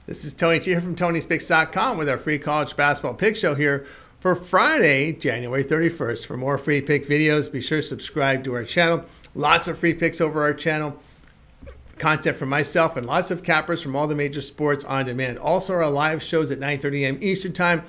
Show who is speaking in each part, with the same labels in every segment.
Speaker 1: This is Tony T here from Tony'sPicks.com with our free college basketball pick show here for Friday, January 31st. For more free pick videos, be sure to subscribe to our channel. Lots of free picks over our channel. Content from myself and lots of cappers from all the major sports on demand. Also, our live shows at 9:30 a.m. Eastern Time.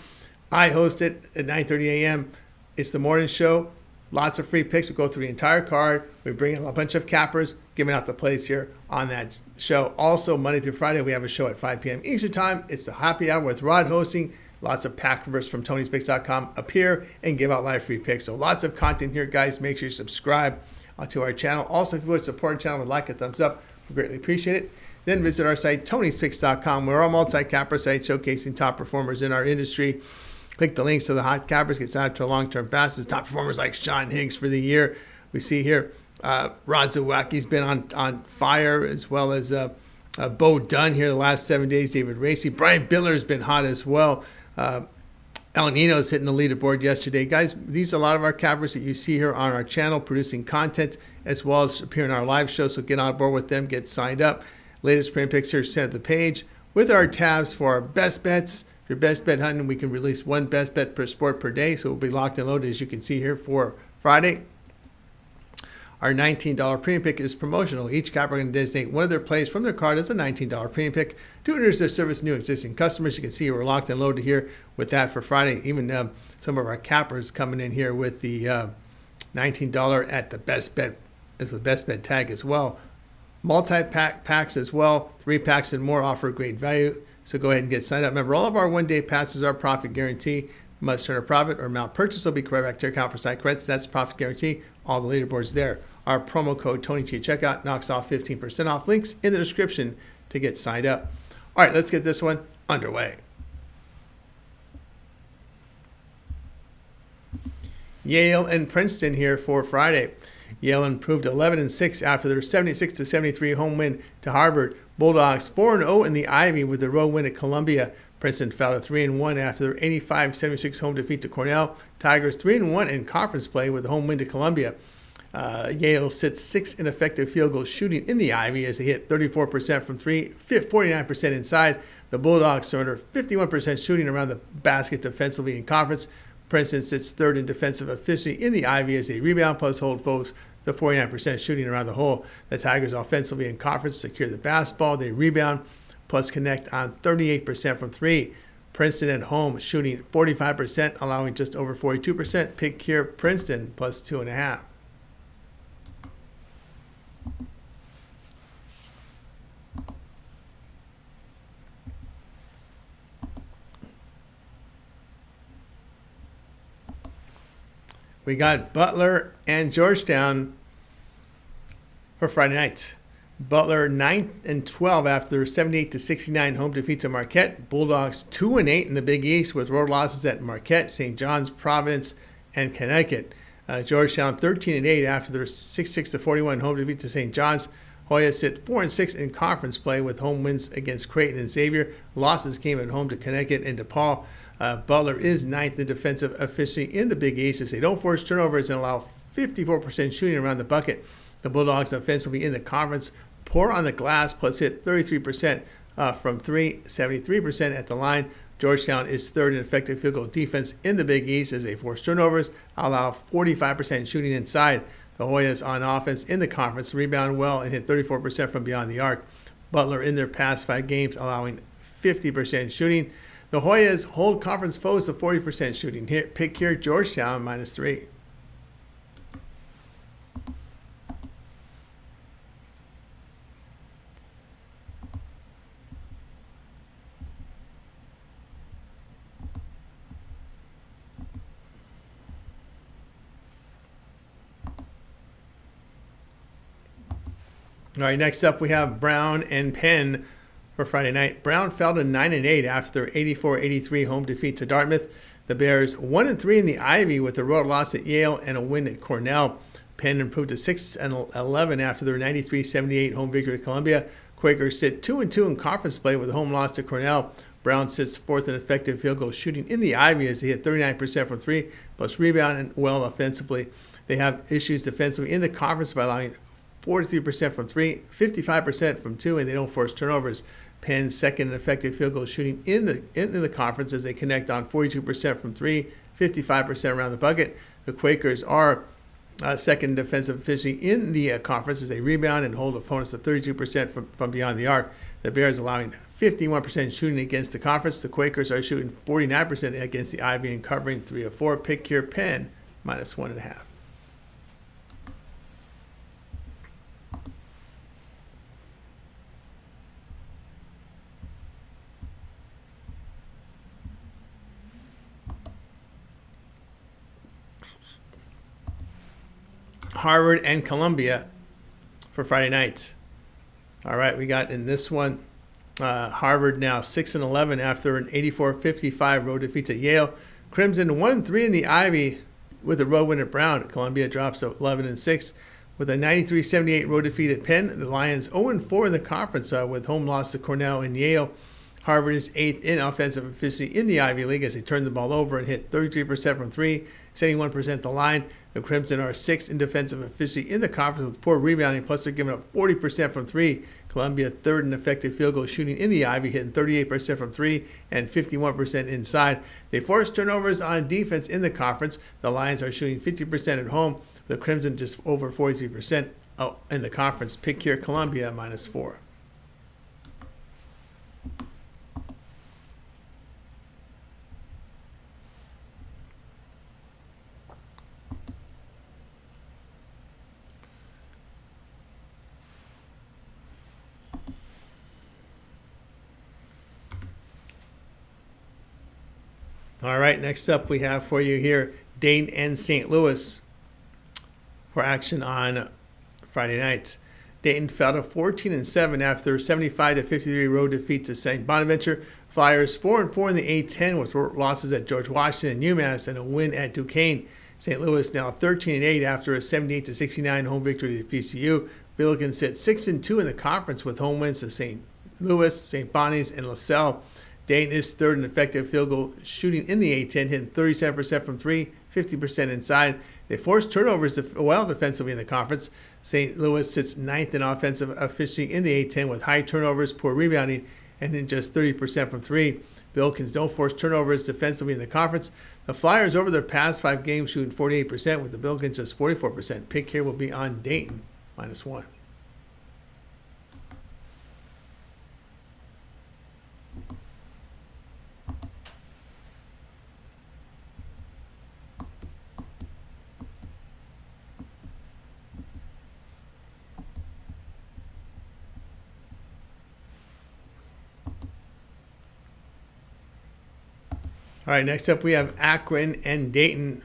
Speaker 1: I host it at 9:30 a.m. It's the morning show. Lots of free picks. We go through the entire card. We bring in a bunch of cappers, giving out the plays here on that show. Also, Monday through Friday, we have a show at 5 p.m. Eastern Time. It's the happy hour with Rod hosting. Lots of pack members from Tony'sPicks.com appear and give out live free picks. So lots of content here, guys. Make sure you subscribe to our channel. Also, if you would support our channel with like, a thumbs up, we greatly appreciate it. Then visit our site, Tony'sPicks.com. We're a multi-capper site showcasing top performers in our industry. Click the links to the hot cappers, get signed up to long-term passes. Top performers like Sean Higgs for the year. We see here Rod Zawacki's been on fire, as well as Bo Dunn here the last 7 days. David Racy. Brian Biller's been hot as well. El Nino's hitting the leaderboard yesterday. Guys, these are a lot of our cappers that you see here on our channel producing content, as well as appearing on our live show. So get on board with them, get signed up. Latest print picks here sent at the page with our tabs for our best bets. If you're best bet hunting, we can release one best bet per sport per day. So we'll be locked and loaded, as you can see here, for Friday. Our $19 premium pick is promotional. Each capper going to designate one of their plays from their card as a $19 premium pick to introduce their service to new existing customers. You can see we're locked and loaded here with that for Friday. Even some of our cappers coming in here with the $19 at the best bet as the best bet tag as well. Multi-pack packs as well. 3 packs and more offer great value. So go ahead and get signed up. Remember, all of our one-day passes are profit guarantee. Must turn a profit or amount purchased will be credited back to your account for site credits. That's profit guarantee. All the leaderboards there. Our promo code TonyT at checkout knocks off 15% off. Links in the description to get signed up. All right, let's get this one underway. Yale and Princeton here for Friday. Yale improved 11-6 after their 76-73 home win to Harvard. Bulldogs 4-0 in the Ivy with a road win at Columbia. Princeton fell to 3-1 after their 85-76 home defeat to Cornell. Tigers 3-1 in conference play with a home win to Columbia. Yale sits 6 ineffective field goal shooting in the Ivy as they hit 34% from 3, 49% inside. The Bulldogs surrender 51% shooting around the basket defensively in conference. Princeton sits 3rd in defensive efficiency in the Ivy as they rebound plus hold foes the 49% shooting around the hole. The Tigers offensively in conference secure the basketball. They rebound plus connect on 38% from 3. Princeton at home shooting 45%, allowing just over 42%. Pick here, Princeton plus 2.5. We got Butler and Georgetown for Friday night. Butler 9-12 after their 78-69 home defeat to Marquette. Bulldogs 2-8 in the Big East with road losses at Marquette, St. John's, Providence, and Connecticut. Georgetown 13-8 after their 66-41 home defeat to St. John's. Hoya sit 4-6 in conference play with home wins against Creighton and Xavier. Losses came at home to Connecticut and DePaul. Butler is 9th in defensive efficiency in the Big East as they don't force turnovers and allow 54% shooting around the bucket. The Bulldogs offensively in the conference pour on the glass plus hit 33% from 3, 73% at the line. Georgetown is 3rd in effective field goal defense in the Big East as they force turnovers, allow 45% shooting inside. The Hoyas on offense in the conference rebound well and hit 34% from beyond the arc. Butler in their past 5 games allowing 50% shooting. The Hoyas hold conference foes to 40% shooting. Pick here, Georgetown -3. All right, next up we have Brown and Penn for Friday night. Brown fell to 9-8 after their 84-83 home defeat to Dartmouth. The Bears 1-3 in the Ivy with a road loss at Yale and a win at Cornell. Penn improved to 6-11 after their 93-78 home victory at Columbia. Quakers sit 2-2 in conference play with a home loss to Cornell. Brown sits 4th in effective field goal shooting in the Ivy as they hit 39% from 3, plus rebound and well offensively. They have issues defensively in the conference by allowing 43% from 3, 55% from 2, and they don't force turnovers. Penn second in effective field goal shooting in the conference as they connect on 42% from three, 55% around the bucket. The Quakers are second defensive efficiency in the conference as they rebound and hold opponents to 32% from beyond the arc. The Bears allowing 51% shooting against the conference. The Quakers are shooting 49% against the Ivy and covering 3 of 4. Pick here, Penn -1.5. Harvard and Columbia for Friday night. All right, we got in this one, Harvard now 6-11 after an 84-55 road defeat at Yale. Crimson 1-3 in the Ivy with a road win at Brown. Columbia drops to 11-6 with a 93-78 road defeat at Penn. The Lions 0-4 in the conference with home loss to Cornell and Yale. Harvard is 8th in offensive efficiency in the Ivy League as they turn the ball over and hit 33% from three, 71% at the line. The Crimson are 6th in defensive efficiency in the conference with poor rebounding, plus they're giving up 40% from three. Columbia 3rd in effective field goal shooting in the Ivy, hitting 38% from three and 51% inside. They force turnovers on defense in the conference. The Lions are shooting 50% at home. The Crimson just over 43% in the conference. Pick here, Columbia -4. All right, next up we have for you here Dayton and St. Louis for action on Friday night. Dayton fell to 14-7 after a 75-53 road defeat to St. Bonaventure. Flyers 4-4 in the A-10 with losses at George Washington and UMass and a win at Duquesne. St. Louis now 13-8 after a 78-69 home victory to VCU. Billikens sit 6-2 in the conference with home wins to St. Louis, St. Bonnie's, and LaSalle. Dayton is 3rd in effective field goal shooting in the A-10, hitting 37% from three, 50% inside. They force turnovers well defensively in the conference. St. Louis sits 9th in offensive efficiency in the A-10 with high turnovers, poor rebounding, and then just 30% from three. Billikens don't force turnovers defensively in the conference. The Flyers over their past 5 games shooting 48% with the Billikens just 44%. Pick here will be on Dayton -1. All right, next up we have Akron and Dayton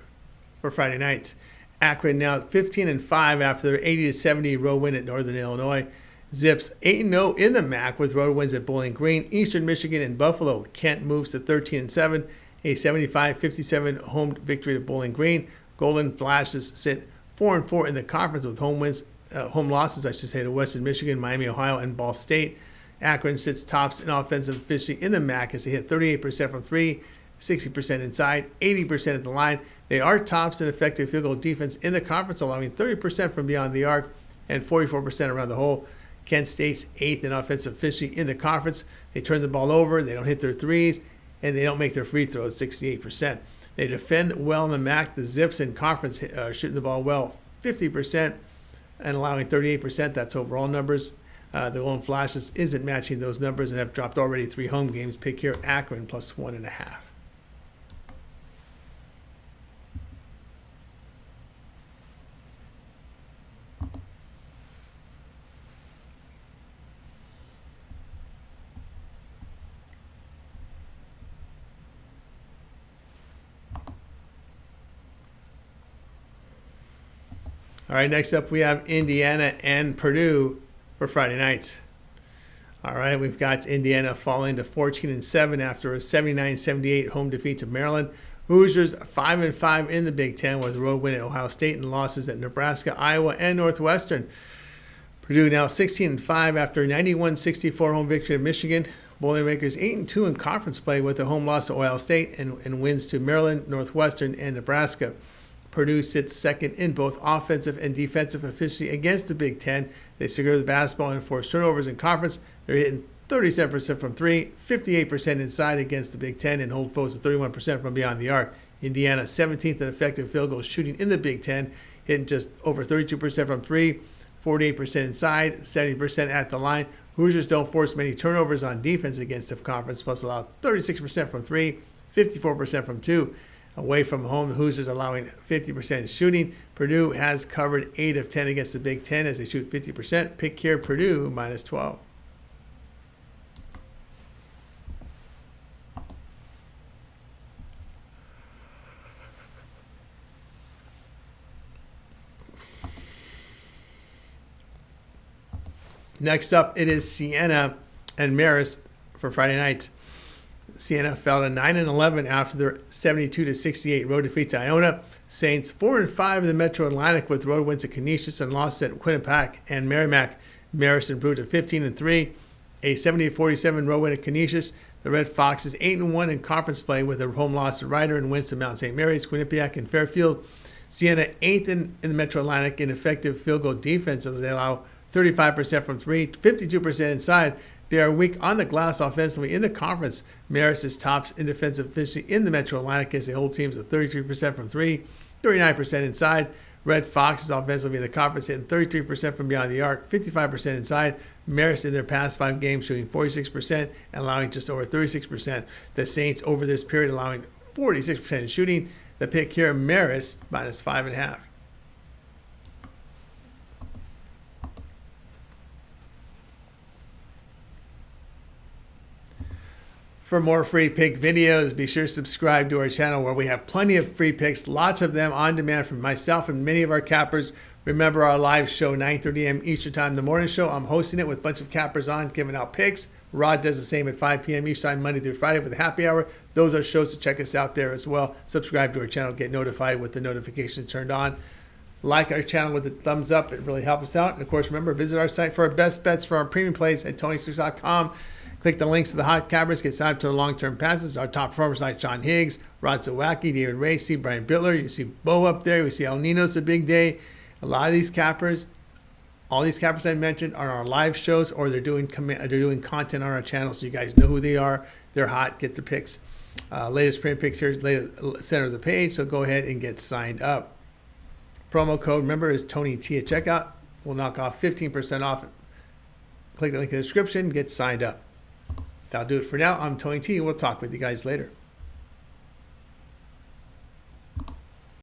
Speaker 1: for Friday night. Akron now 15-5 after their 80-70 road win at Northern Illinois. Zips 8-0 in the MAC with road wins at Bowling Green, Eastern Michigan, and Buffalo. Kent moves to 13-7, a 75-57 home victory at Bowling Green. Golden Flashes sit 4-4 in the conference with home losses, to Western Michigan, Miami, Ohio, and Ball State. Akron sits tops in offensive efficiency in the MAC as they hit 38% from three, 60% inside, 80% at the line. They are tops in effective field goal defense in the conference, allowing 30% from beyond the arc and 44% around the hole. Kent State's 8th in offensive efficiency in the conference. They turn the ball over, they don't hit their threes, and they don't make their free throws, 68%. They defend well in the MAC. The Zips in conference are shooting the ball well, 50%, and allowing 38%. That's overall numbers. The Golden Flashes isn't matching those numbers and have dropped already 3 home games. Pick here, Akron +1.5. All right, next up we have Indiana and Purdue for Friday night. All right, we've got Indiana falling to 14-7 after a 79-78 home defeat to Maryland. Hoosiers 5-5 in the Big Ten with a road win at Ohio State and losses at Nebraska, Iowa, and Northwestern. Purdue now 16-5 after a 91-64 home victory at Michigan. Boilermakers 8-2 in conference play with a home loss to Ohio State and wins to Maryland, Northwestern, and Nebraska. Purdue sits 2nd in both offensive and defensive efficiency against the Big Ten. They secure the basketball and force turnovers in conference. They're hitting 37% from three, 58% inside against the Big Ten, and hold foes at 31% from beyond the arc. Indiana, 17th in effective field goal shooting in the Big Ten, hitting just over 32% from three, 48% inside, 70% at the line. Hoosiers don't force many turnovers on defense against the conference, plus allow 36% from three, 54% from two. Away from home, the Hoosiers allowing 50% shooting. Purdue has covered 8 of 10 against the Big Ten as they shoot 50%. Pick here, Purdue, minus 12. Next up, it is Siena and Marist for Friday night. Siena fell to 9-11 after their 72-68 road defeat to Iona. Saints 4-5 in the Metro Atlantic with road wins at Canisius and losses at Quinnipiac and Merrimack. Marist improved to 15-3, a 78-47 road win at Canisius. The Red Foxes 8-1 in conference play with a home loss at Ryder and wins to Mount St. Mary's, Quinnipiac, and Fairfield. Siena 8th in the Metro Atlantic in effective field goal defense as they allow 35% from three, 52% inside. They are weak on the glass offensively in the conference. Marist is tops in defensive efficiency in the Metro Atlantic as they hold teams at 33% from three, 39% inside. Red Foxes offensively in the conference hitting 33% from beyond the arc, 55% inside. Marist in their past 5 games shooting 46% and allowing just over 36%. The Saints over this period allowing 46% in shooting. The pick here, Marist minus 5.5. For more free pick videos, be sure to subscribe to our channel where we have plenty of free picks, lots of them on demand from myself and many of our cappers. Remember our live show, 9:30 a.m. Eastern Time, the morning show. I'm hosting it with a bunch of cappers on, giving out picks. Rod does the same at 5 p.m. Eastern Time, Monday through Friday with a happy hour. Those are shows to check us out there as well. Subscribe to our channel, get notified with the notifications turned on. Like our channel with the thumbs up, it really helps us out. And of course, remember, visit our site for our best bets for our premium plays at TonySticks.com. Click the links to the hot cappers, get signed up to the long-term passes. Our top performers like John Higgs, Rod Zawacki, David Racy, Brian Butler. You see Bo up there. We see El Nino's a big day. A lot of these cappers, all these cappers I mentioned are on our live shows or they're doing content on our channel so you guys know who they are. They're hot. Get their picks. Latest print picks here, center of the page, so go ahead and get signed up. Promo code, remember, is Tony T at checkout. We'll knock off 15% off. Click the link in the description, get signed up. That'll do it for now. I'm Tony T. We'll talk with you guys later.